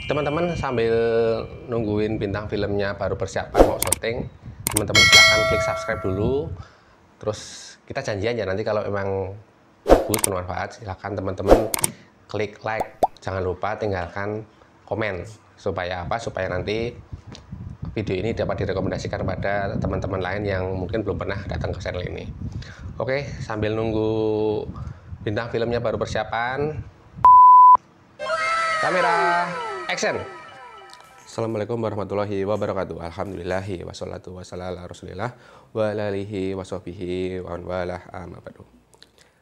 Teman-teman sambil nungguin bintang filmnya baru persiapan mau syuting, teman-teman silahkan klik subscribe dulu. Terus kita janjian ya nanti kalau memang bagus bermanfaat silahkan teman-teman klik like. Jangan lupa tinggalkan komen supaya apa? Supaya nanti video ini dapat direkomendasikan pada teman-teman lain yang mungkin belum pernah datang ke channel ini. Oke, sambil nunggu bintang filmnya baru persiapan. Kamera action. Assalamualaikum warahmatullahi wabarakatuh. Alhamdulillahi wassalatu wassalamu ala rasulillah wa alihi washabihi wa walah amma ba'du.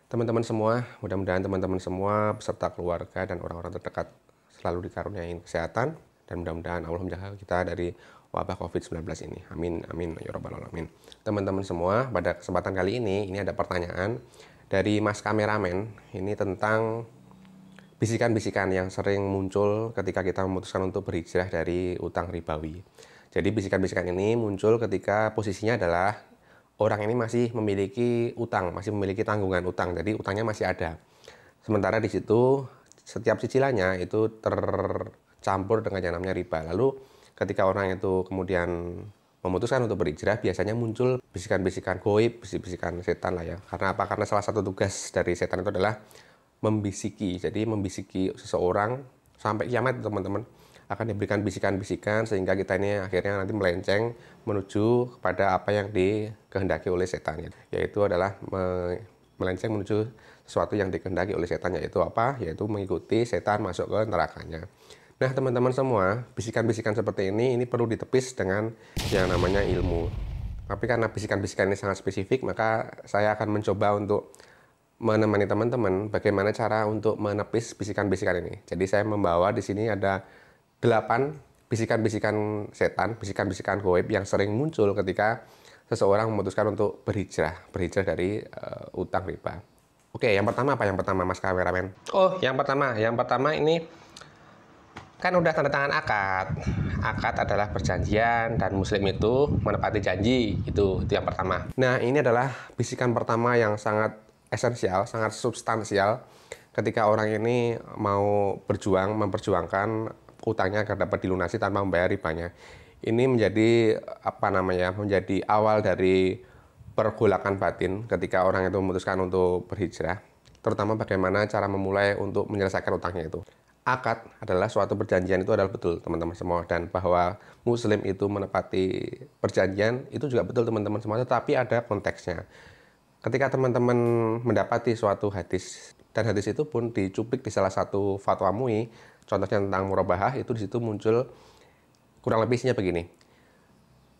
Teman-teman semua, mudah-mudahan teman-teman semua beserta keluarga dan orang-orang terdekat selalu dikaruniai kesehatan dan mudah-mudahan Allah menjaga kita dari wabah COVID-19 ini. Amin amin ya rabbal alamin. Teman-teman semua, pada kesempatan kali ini ada pertanyaan dari Mas Kameramen ini tentang bisikan-bisikan yang sering muncul ketika kita memutuskan untuk berhijrah dari utang ribawi. Jadi bisikan-bisikan ini muncul ketika posisinya adalah orang ini masih memiliki utang, masih memiliki tanggungan utang, jadi utangnya masih ada. Sementara di situ setiap cicilannya itu tercampur dengan yang namanya riba. Lalu ketika orang itu kemudian memutuskan untuk berhijrah, biasanya muncul bisikan-bisikan goib, bisikan setan lah ya. Karena apa? Karena salah satu tugas dari setan itu adalah membisiki. Jadi membisiki seseorang sampai kiamat teman-teman, akan diberikan bisikan-bisikan sehingga kita ini akhirnya nanti melenceng menuju kepada apa yang dikehendaki oleh setan, yaitu adalah melenceng menuju sesuatu yang dikehendaki oleh setan, yaitu apa? Yaitu mengikuti setan masuk ke nerakanya. Nah teman-teman semua, bisikan-bisikan seperti ini perlu ditepis dengan yang namanya ilmu. Tapi karena bisikan-bisikan ini sangat spesifik, maka saya akan mencoba untuk menemani teman-teman bagaimana cara untuk menepis bisikan-bisikan ini. Jadi saya membawa di sini ada 8 bisikan-bisikan setan, bisikan-bisikan goib yang sering muncul ketika seseorang memutuskan untuk berhijrah dari utang riba. Oke, yang pertama apa? Yang pertama Mas Kameramen? Oh, yang pertama ini kan udah tanda tangan akad. Akad adalah perjanjian dan muslim itu menepati janji, itu yang pertama. Nah, ini adalah bisikan pertama yang sangat esensial, sangat substansial ketika orang ini mau memperjuangkan utangnya agar dapat dilunasi tanpa membayar ribanya. Ini menjadi menjadi awal dari pergolakan batin ketika orang itu memutuskan untuk berhijrah, terutama bagaimana cara memulai untuk menyelesaikan utangnya itu. Akad adalah suatu perjanjian, itu adalah betul teman-teman semua, dan bahwa muslim itu menepati perjanjian itu juga betul teman-teman semua, tetapi ada konteksnya. Ketika teman-teman mendapati suatu hadis, dan hadis itu pun dicuplik di salah satu fatwa MUI, contohnya tentang murabahah, itu di situ muncul kurang lebih isinya begini.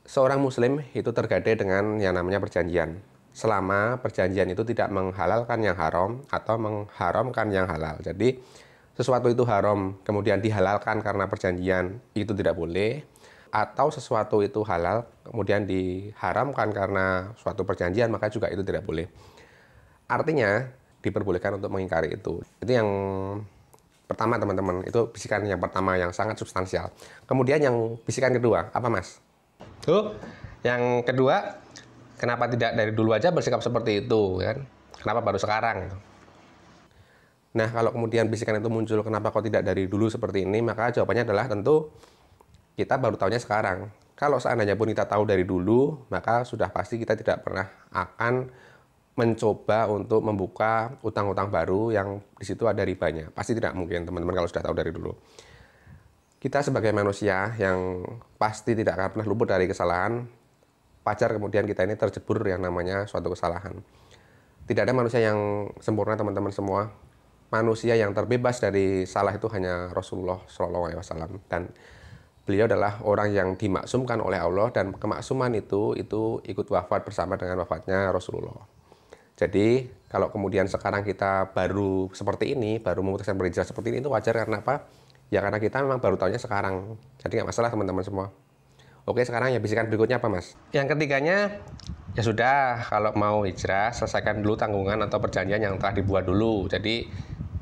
Seorang muslim itu tergadai dengan yang namanya perjanjian, selama perjanjian itu tidak menghalalkan yang haram atau mengharamkan yang halal. Jadi sesuatu itu haram kemudian dihalalkan karena perjanjian, itu tidak boleh. Atau sesuatu itu halal kemudian diharamkan karena suatu perjanjian, maka juga itu tidak boleh. Artinya diperbolehkan untuk mengingkari itu. Itu yang pertama teman-teman, itu bisikan yang pertama yang sangat substansial. Kemudian yang bisikan kedua, apa Mas? Tuh, yang kedua, kenapa tidak dari dulu aja bersikap seperti itu kan? Kenapa baru sekarang? Nah, kalau kemudian bisikan itu muncul, kenapa kok tidak dari dulu seperti ini? Maka jawabannya adalah tentu kita baru tahunya sekarang. Kalau seandainya pun kita tahu dari dulu, maka sudah pasti kita tidak pernah akan mencoba untuk membuka utang-utang baru yang di situ ada ribanya. Pasti tidak mungkin teman-teman kalau sudah tahu dari dulu. Kita sebagai manusia yang pasti tidak akan pernah luput dari kesalahan, wajar kemudian kita ini terjebur yang namanya suatu kesalahan. Tidak ada manusia yang sempurna teman-teman semua. Manusia yang terbebas dari salah itu hanya Rasulullah SAW, dan beliau adalah orang yang dimaksumkan oleh Allah, dan kemaksuman itu ikut wafat bersama dengan wafatnya Rasulullah. Jadi kalau kemudian sekarang kita baru seperti ini, baru memutuskan berhijrah seperti ini, itu wajar karena apa? Ya karena kita memang baru tahunya sekarang. Jadi nggak masalah teman-teman semua. Oke, sekarang ya bisikan berikutnya apa Mas? Yang ketiganya, ya sudah, kalau mau hijrah selesaikan dulu tanggungan atau perjanjian yang telah dibuat dulu. Jadi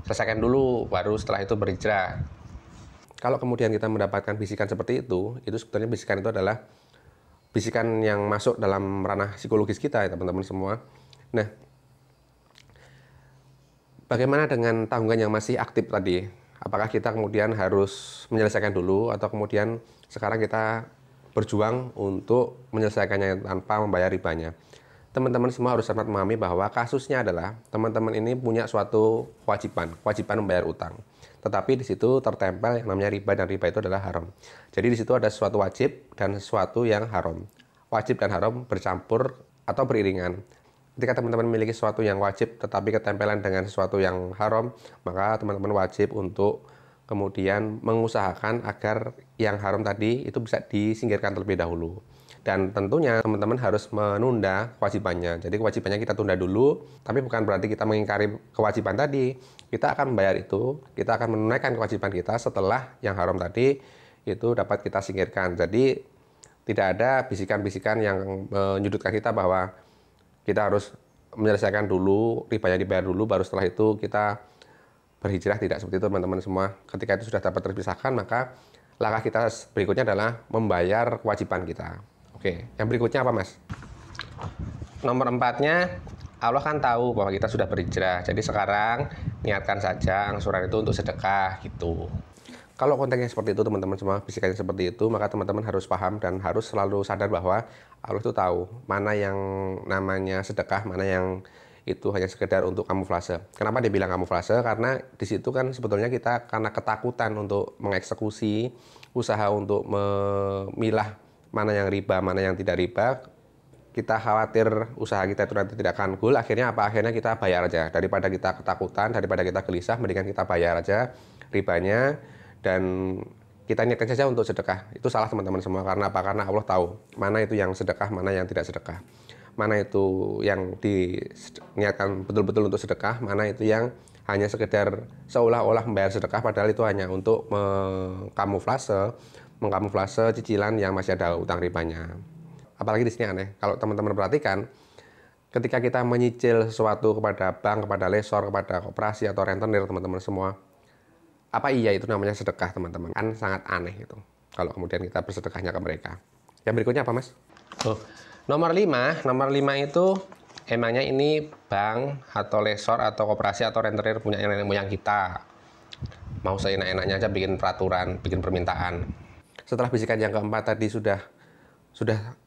selesaikan dulu, baru setelah itu berhijrah. Kalau kemudian kita mendapatkan bisikan seperti itu sebetulnya bisikan itu adalah bisikan yang masuk dalam ranah psikologis kita ya teman-teman semua. Nah, bagaimana dengan tanggungan yang masih aktif tadi? Apakah kita kemudian harus menyelesaikan dulu atau kemudian sekarang kita berjuang untuk menyelesaikannya tanpa membayar ribanya? Teman-teman semua harus sangat memahami bahwa kasusnya adalah teman-teman ini punya suatu kewajiban membayar utang. Tetapi di situ tertempel yang namanya riba, dan riba itu adalah haram. Jadi di situ ada sesuatu wajib dan sesuatu yang haram. Wajib dan haram bercampur atau beriringan. Ketika teman-teman memiliki sesuatu yang wajib tetapi ketempelan dengan sesuatu yang haram, maka teman-teman wajib untuk kemudian mengusahakan agar yang haram tadi itu bisa disingkirkan terlebih dahulu. Dan tentunya teman-teman harus menunda kewajibannya. Jadi kewajibannya kita tunda dulu, tapi bukan berarti kita mengingkari kewajiban tadi. Kita akan membayar itu, kita akan menunaikan kewajiban kita setelah yang haram tadi itu dapat kita singkirkan. Jadi tidak ada bisikan-bisikan yang menyudutkan kita bahwa kita harus menyelesaikan dulu, ribanya dibayar dulu, baru setelah itu kita berhijrah. Tidak seperti itu teman-teman semua. Ketika itu sudah dapat terpisahkan, maka langkah kita berikutnya adalah membayar kewajiban kita. Oke, yang berikutnya apa mas? Nomor 4-nya, Allah kan tahu bahwa kita sudah berhijrah. Jadi sekarang niatkan saja angsuran itu untuk sedekah gitu. Kalau konteksnya seperti itu teman-teman semua, bisikannya seperti itu, maka teman-teman harus paham dan harus selalu sadar bahwa Allah itu tahu mana yang namanya sedekah, mana yang itu hanya sekedar untuk kamuflase. Kenapa dia bilang kamuflase? Karena di situ kan sebetulnya kita karena ketakutan untuk mengeksekusi, usaha untuk memilah mana yang riba, mana yang tidak riba, kita khawatir usaha kita itu nanti tidak akan goal, akhirnya apa? Akhirnya kita bayar aja. Daripada kita ketakutan, daripada kita gelisah, mendingan kita bayar aja ribanya dan kita niatkan saja untuk sedekah. Itu salah teman-teman semua. Karena apa? Karena Allah tahu mana itu yang sedekah, mana yang tidak sedekah. Mana itu yang diniatkan betul-betul untuk sedekah, mana itu yang hanya sekedar seolah-olah membayar sedekah, padahal itu hanya untuk mengkamuflase cicilan yang masih ada utang ribanya. Apalagi di sini aneh, kalau teman-teman perhatikan, ketika kita menyicil sesuatu kepada bank, kepada lesor, kepada koperasi atau rentenir teman-teman semua, apa iya itu namanya sedekah teman-teman? Kan sangat aneh itu kalau kemudian kita bersedekahnya ke mereka. Yang berikutnya apa mas? Nomor 5 itu emangnya ini bank atau lesor atau koperasi atau rentenir punya nenek moyang kita. Mau seenak-enaknya aja bikin peraturan, bikin permintaan. Setelah bisikan yang keempat tadi sudah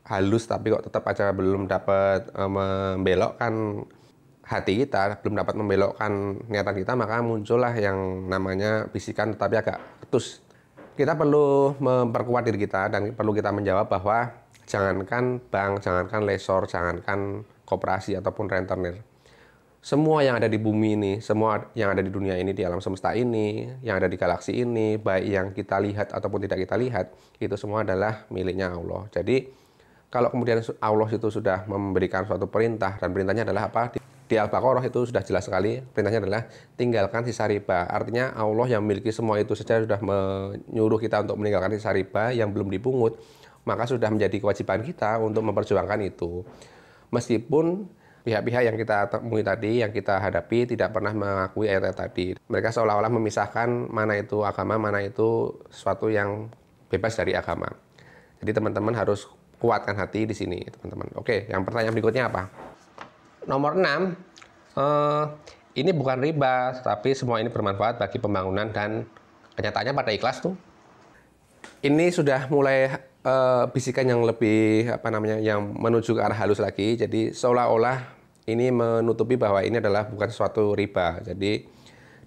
halus tapi kok tetap aja belum dapat membelokkan hati kita, belum dapat membelokkan niatan kita, maka muncullah yang namanya bisikan tetapi agak ketus. Kita perlu memperkuat diri kita dan perlu kita menjawab bahwa jangankan bank, jangankan lesor, jangankan koperasi ataupun rentenir. Semua yang ada di bumi ini, semua yang ada di dunia ini, di alam semesta ini, yang ada di galaksi ini, baik yang kita lihat ataupun tidak kita lihat, itu semua adalah miliknya Allah. Jadi kalau kemudian Allah itu sudah memberikan suatu perintah, dan perintahnya adalah apa? Di Al-Baqarah itu sudah jelas sekali, perintahnya adalah tinggalkan sisa riba. Artinya Allah yang memiliki semua itu saja sudah menyuruh kita untuk meninggalkan sisa riba yang belum dipungut, maka sudah menjadi kewajiban kita untuk memperjuangkan itu. Meskipun pihak-pihak yang kita temui tadi, yang kita hadapi tidak pernah mengakui ayat-ayat tadi. Mereka seolah-olah memisahkan mana itu agama, mana itu sesuatu yang bebas dari agama. Jadi teman-teman harus kuatkan hati di sini, teman-teman. Oke, yang pertanyaan berikutnya apa? Nomor 6, ini bukan riba, tapi semua ini bermanfaat bagi pembangunan dan kenyataannya pada ikhlas tuh. Ini sudah mulai bisikan yang lebih yang menuju ke arah halus lagi. Jadi seolah-olah ini menutupi bahwa ini adalah bukan suatu riba. Jadi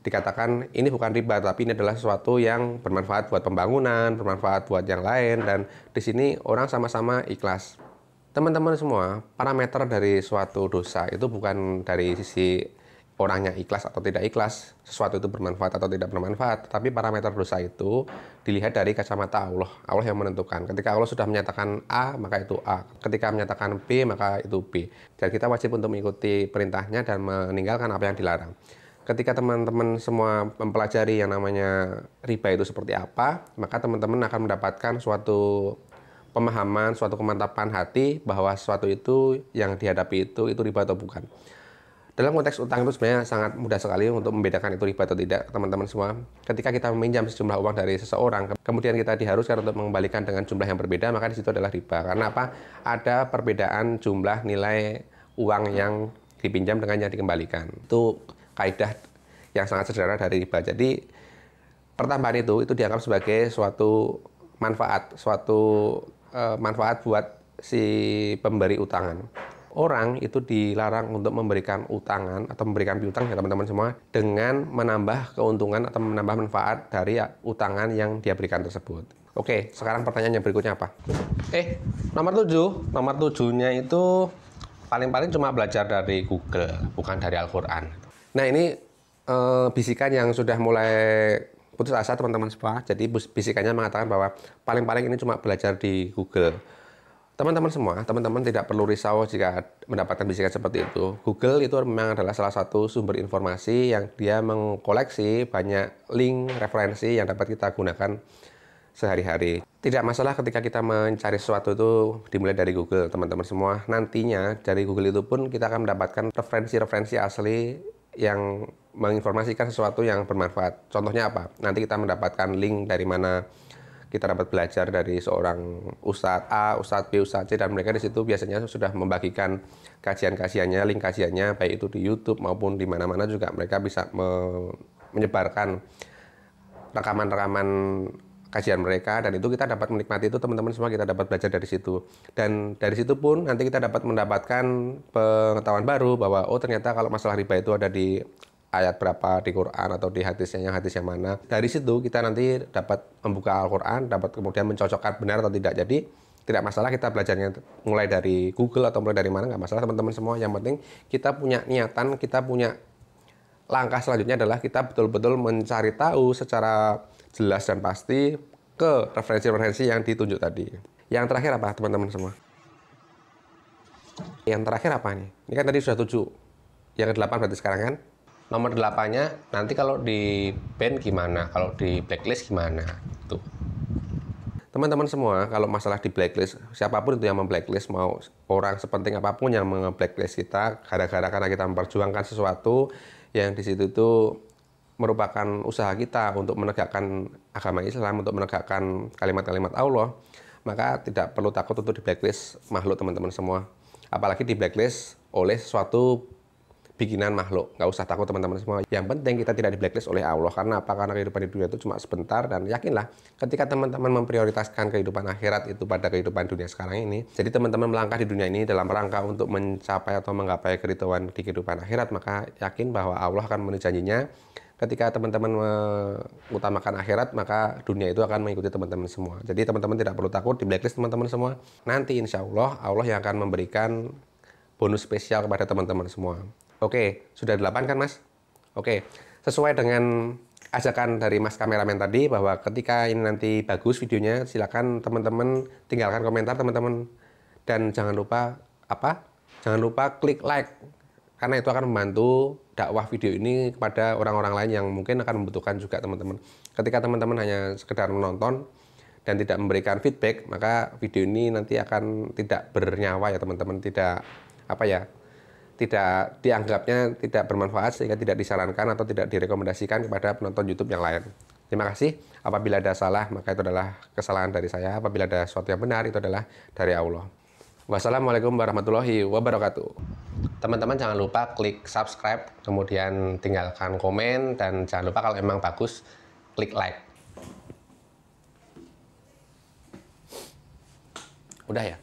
dikatakan ini bukan riba, tapi ini adalah sesuatu yang bermanfaat buat pembangunan, bermanfaat buat yang lain, dan di sini orang sama-sama ikhlas. Teman-teman semua, parameter dari suatu dosa itu bukan dari sisi orangnya ikhlas atau tidak ikhlas, sesuatu itu bermanfaat atau tidak bermanfaat, tapi parameter dosa itu dilihat dari kacamata Allah. Allah yang menentukan. Ketika Allah sudah menyatakan A, maka itu A. Ketika menyatakan B, maka itu B. Dan kita wajib untuk mengikuti perintahnya dan meninggalkan apa yang dilarang. Ketika teman-teman semua mempelajari yang namanya riba itu seperti apa, maka teman-teman akan mendapatkan suatu pemahaman, suatu kemantapan hati bahwa sesuatu itu yang dihadapi itu riba atau bukan. Dalam konteks utang itu sebenarnya sangat mudah sekali untuk membedakan itu riba atau tidak, teman-teman semua. Ketika kita meminjam sejumlah uang dari seseorang, kemudian kita diharuskan untuk mengembalikan dengan jumlah yang berbeda, maka di situ adalah riba. Karena apa? Ada perbedaan jumlah nilai uang yang dipinjam dengan yang dikembalikan. Itu kaidah yang sangat sederhana dari riba. Jadi pertambahan itu dianggap sebagai suatu manfaat buat si pemberi utangan. Orang itu dilarang untuk memberikan utangan atau memberikan piutang ya teman-teman semua dengan menambah keuntungan atau menambah manfaat dari utangan yang dia berikan tersebut. Oke, sekarang pertanyaan yang berikutnya apa? Nomor 7. Nomor 7-nya itu paling-paling cuma belajar dari Google, bukan dari Al-Quran. Nah, ini bisikan yang sudah mulai putus asa teman-teman semua. Jadi bisikannya mengatakan bahwa paling-paling ini cuma belajar di Google. Teman-teman semua, teman-teman tidak perlu risau jika mendapatkan bisikan seperti itu. Google itu memang adalah salah satu sumber informasi yang dia mengkoleksi banyak link, referensi yang dapat kita gunakan sehari-hari. Tidak masalah ketika kita mencari sesuatu itu dimulai dari Google, teman-teman semua. Nantinya dari Google itu pun kita akan mendapatkan referensi-referensi asli yang menginformasikan sesuatu yang bermanfaat. Contohnya apa? Nanti kita mendapatkan link dari mana kita dapat belajar dari seorang Ustadz A, Ustadz B, Ustadz C, dan mereka di situ biasanya sudah membagikan kajian-kajiannya, link kajiannya, baik itu di YouTube maupun di mana-mana juga mereka bisa menyebarkan rekaman-rekaman kajian mereka, dan itu kita dapat menikmati itu teman-teman semua, kita dapat belajar dari situ. Dan dari situ pun nanti kita dapat mendapatkan pengetahuan baru bahwa oh ternyata kalau masalah riba itu ada di ayat berapa di Quran atau di hadis yang mana. Dari situ kita nanti dapat membuka Al-Quran, dapat kemudian mencocokkan benar atau tidak. Jadi tidak masalah kita belajarnya mulai dari Google atau mulai dari mana, nggak masalah teman-teman semua. Yang penting kita punya niatan, kita punya langkah selanjutnya adalah kita betul-betul mencari tahu secara jelas dan pasti ke referensi-referensi yang ditunjuk tadi. Yang terakhir apa teman-teman semua? Yang terakhir apa nih? Ini kan tadi sudah 7. Yang ke-8 berarti sekarang kan? Nomor 8-nya, nanti kalau di ban gimana? Kalau di blacklist gimana? Tuh. Teman-teman semua, kalau masalah di blacklist, siapapun itu yang memblacklist, mau orang sepenting apapun yang memblacklist kita, gara-gara karena kita memperjuangkan sesuatu yang di situ itu merupakan usaha kita untuk menegakkan agama Islam, untuk menegakkan kalimat-kalimat Allah, maka tidak perlu takut untuk di blacklist makhluk teman-teman semua. Apalagi di blacklist oleh suatu bikinan makhluk. Nggak usah takut teman-teman semua. Yang penting kita tidak di blacklist oleh Allah. Karena apa? Karena kehidupan di dunia itu cuma sebentar, dan yakinlah ketika teman-teman memprioritaskan kehidupan akhirat itu pada kehidupan dunia sekarang ini, jadi teman-teman melangkah di dunia ini dalam rangka untuk mencapai atau menggapai keridhaan di kehidupan akhirat, maka yakin bahwa Allah akan memenuhi janjinya. Ketika teman-teman mengutamakan akhirat, maka dunia itu akan mengikuti teman-teman semua. Jadi teman-teman tidak perlu takut di blacklist teman-teman semua. Nanti insya Allah, Allah yang akan memberikan bonus spesial kepada teman-teman semua. Oke, sudah 8 kan Mas? Oke, sesuai dengan ajakan dari Mas kameramen tadi, bahwa ketika ini nanti bagus videonya, silakan teman-teman tinggalkan komentar teman-teman. Dan jangan lupa apa? Jangan lupa klik like, karena itu akan membantu dakwah video ini kepada orang-orang lain yang mungkin akan membutuhkan juga teman-teman. Ketika teman-teman hanya sekedar menonton dan tidak memberikan feedback, maka video ini nanti akan tidak bernyawa ya teman-teman, tidak dianggapnya tidak bermanfaat, sehingga tidak disarankan atau tidak direkomendasikan kepada penonton YouTube yang lain. Terima kasih. Apabila ada salah, maka itu adalah kesalahan dari saya. Apabila ada sesuatu yang benar, itu adalah dari Allah. Wassalamualaikum warahmatullahi wabarakatuh. Teman-teman jangan lupa klik subscribe, kemudian tinggalkan komen, dan jangan lupa kalau emang bagus, klik like. Udah ya?